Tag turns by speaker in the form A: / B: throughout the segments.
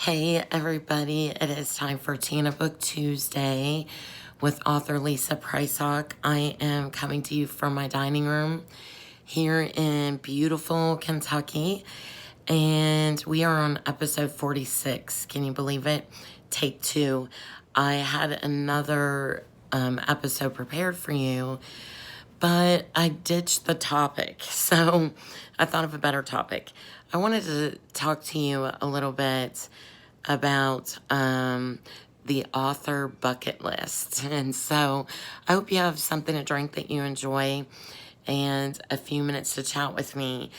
A: Hey everybody, it is time for Tina Book Tuesday with author Lisa Prysock. I am coming to you from my dining room here in beautiful Kentucky, and we are on episode 46. Can you believe it? Take 2. I had another episode prepared for you, but I ditched the topic, so I thought of a better topic. I wanted to talk to you a little bit about the author bucket list. And so I hope you have something to drink that you enjoy and a few minutes to chat with me.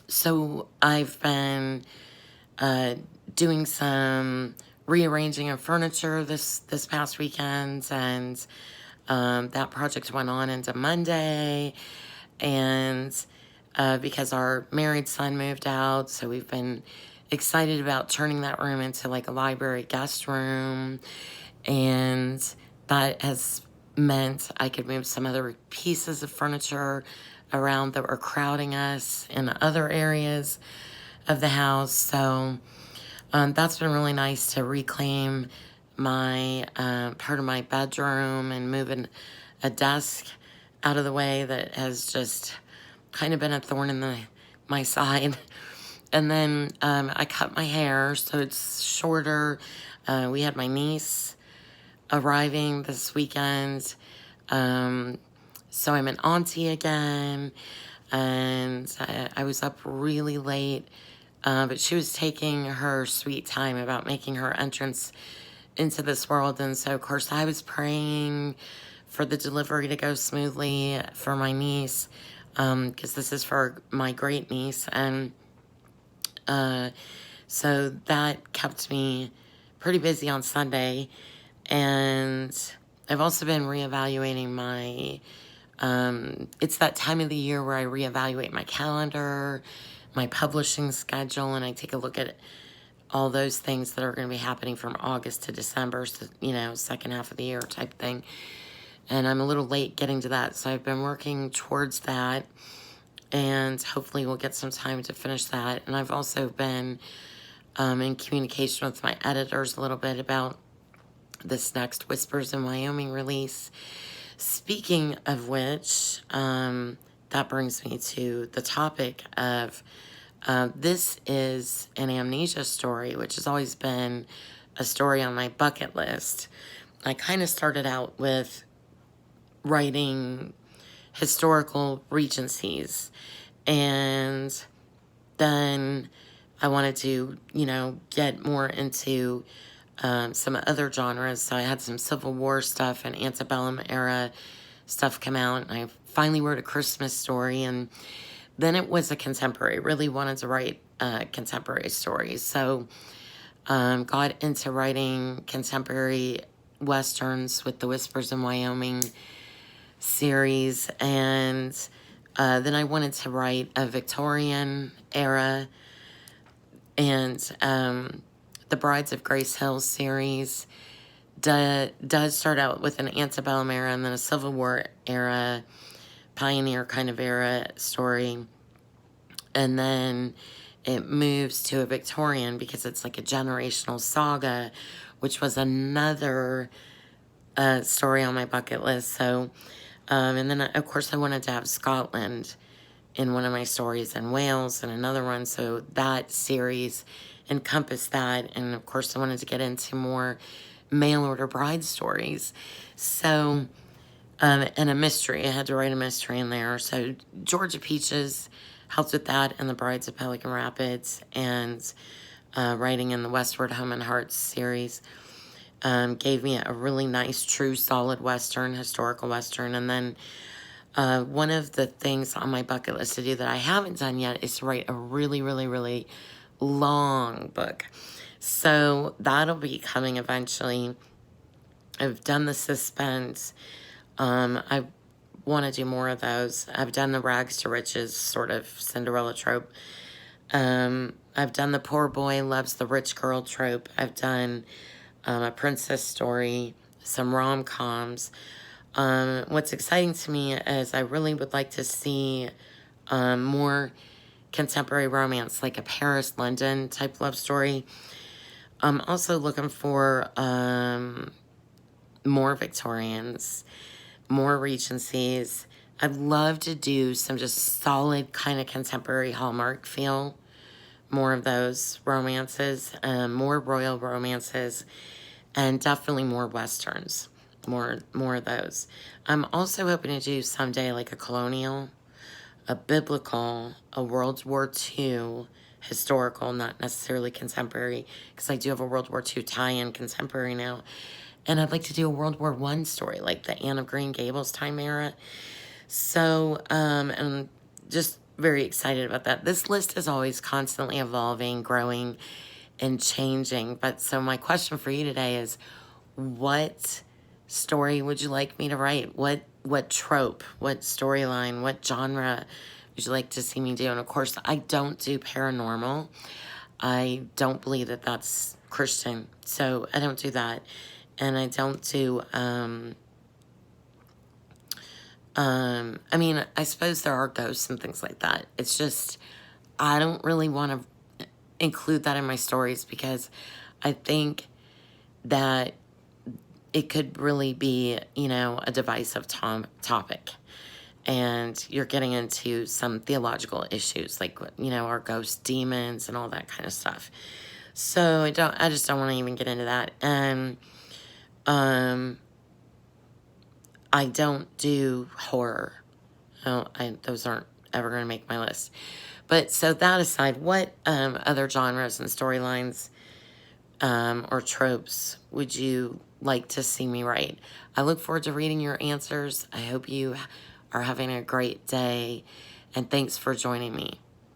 A: So I've been doing some rearranging of furniture this past weekend, and that project went on into Monday. And because our married son moved out, so we've been excited about turning that room into like a library guest room, and that has meant I could move some other pieces of furniture around that were crowding us in other areas of the house. So that's been really nice to reclaim my part of my bedroom and moving a desk out of the way that has just kind of been a thorn in my side. And then I cut my hair so it's shorter. We had my niece arriving this weekend. So I'm an auntie again. And I was up really late. But she was taking her sweet time about making her entrance into this world. And so, of course, I was praying for the delivery to go smoothly for my niece, because this is for my great niece. And so that kept me pretty busy on Sunday. And I've also been reevaluating my, it's that time of the year where I reevaluate my calendar, my publishing schedule, and I take a look at all those things that are going to be happening from August to December, so, second half of the year type thing. And I'm a little late getting to that, so I've been working towards that, and hopefully we'll get some time to finish that. And I've also been in communication with my editors a little bit about this next Whispers in Wyoming release. Speaking of which, that brings me to the topic of this is an amnesia story, which has always been a story on my bucket list. I kind of started out with writing historical regencies, and then I wanted to, get more into some other genres. So I had some Civil War stuff and antebellum era stuff come out, and I finally wrote a Christmas story, and then it was a contemporary. Really wanted to write contemporary stories. So got into writing contemporary Westerns with the Whispers in Wyoming series, and then I wanted to write a Victorian era and the Brides of Grace Hill series does start out with an antebellum era and then a Civil War era, pioneer kind of era story. And then it moves to a Victorian because it's like a generational saga, which was another story on my bucket list. So, and then of course I wanted to have Scotland in one of my stories and Wales and another one. So that series encompassed that. And of course I wanted to get into more mail order bride stories. So, and a mystery. I had to write a mystery in there. So Georgia Peaches helped with that and the Brides of Pelican Rapids, and writing in the Westward Home and Hearts series gave me a really nice, true, solid Western, historical Western. And then one of the things on my bucket list to do that I haven't done yet is to write a really, really, really long book. So that'll be coming eventually. I've done the suspense. I want to do more of those. I've done the rags to riches sort of Cinderella trope. I've done the poor boy loves the rich girl trope. I've done a princess story, some rom-coms. What's exciting to me is I really would like to see more contemporary romance, like a Paris, London type love story. I'm also looking for more Victorians, more Regencies. I'd love to do some just solid kind of contemporary Hallmark feel. More of those romances, more royal romances, and definitely more Westerns. More of those. I'm also hoping to do someday like a colonial, a biblical, a World War II historical, not necessarily contemporary, because I do have a World War II tie-in contemporary now. And I'd like to do a World War I story, like the Anne of Green Gables time era. So, I'm just very excited about that. This list is always constantly evolving, growing, and changing. But so my question for you today is, what story would you like me to write? What trope, what storyline, what genre would you like to see me do? And of course, I don't do paranormal. I don't believe that that's Christian, so I don't do that. And I don't do, I mean, I suppose there are ghosts and things like that. It's just, I don't really want to include that in my stories because I think that it could really be, you know, a divisive topic. And you're getting into some theological issues, like, you know, are ghosts demons and all that kind of stuff. So I just don't want to even get into that. And, I don't do horror. No, those aren't ever going to make my list. But so that aside, what other genres and storylines or tropes would you like to see me write? I look forward to reading your answers. I hope you are having a great day, and thanks for joining me.